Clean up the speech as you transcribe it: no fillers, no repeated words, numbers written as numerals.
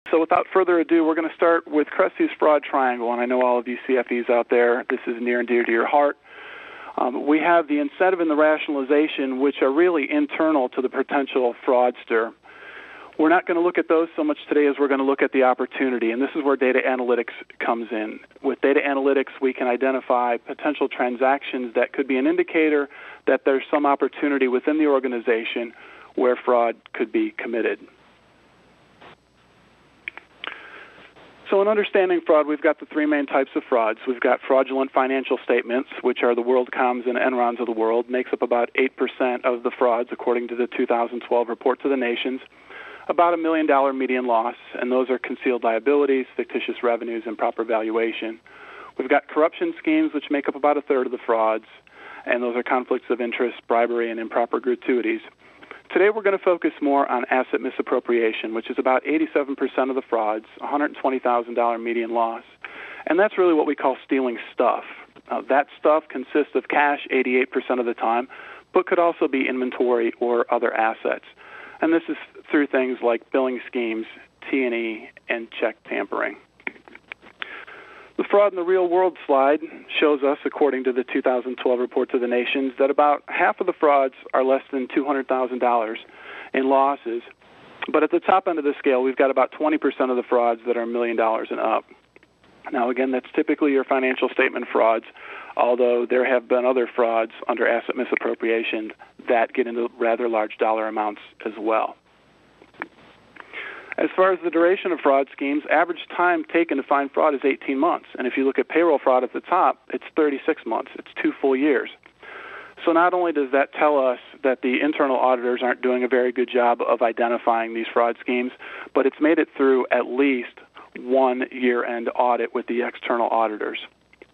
So without further ado, we're going to start with Krusty's fraud triangle, and I know all of you CFEs out there, this is near and dear to your heart. We have the incentive and the rationalization, which are really internal to the potential fraudster. We're not going to look at those so much today as we're going to look at the opportunity, and this is where data analytics comes in. With data analytics, we can identify potential transactions that could be an indicator that there's some opportunity within the organization where fraud could be committed. So in understanding fraud, we've got the three main types of frauds. We've got fraudulent financial statements, which are the WorldComs and Enrons of the world, makes up about 8% of the frauds, according to the 2012 report to the nations. About $1 million median loss, and those are concealed liabilities, fictitious revenues, improper valuation. We've got corruption schemes, which make up about a third of the frauds, and those are conflicts of interest, bribery, and improper gratuities. Today we're going to focus more on asset misappropriation, which is about 87% of the frauds, $120,000 median loss. And that's really what we call stealing stuff. That stuff consists of cash 88% of the time, but could also be inventory or other assets. And this is through things like billing schemes, T&E, and check tampering. The fraud in the real world slide shows us, according to the 2012 report to the nations, that about half of the frauds are less than $200,000 in losses. But at the top end of the scale, we've got about 20% of the frauds that are $1 million and up. Now, again, that's typically your financial statement frauds, although there have been other frauds under asset misappropriation that get into rather large dollar amounts as well. As far as the duration of fraud schemes, average time taken to find fraud is 18 months. And if you look at payroll fraud at the top, it's 36 months. It's 2 full years. So not only does that tell us that the internal auditors aren't doing a very good job of identifying these fraud schemes, but it's made it through at least one year-end audit with the external auditors.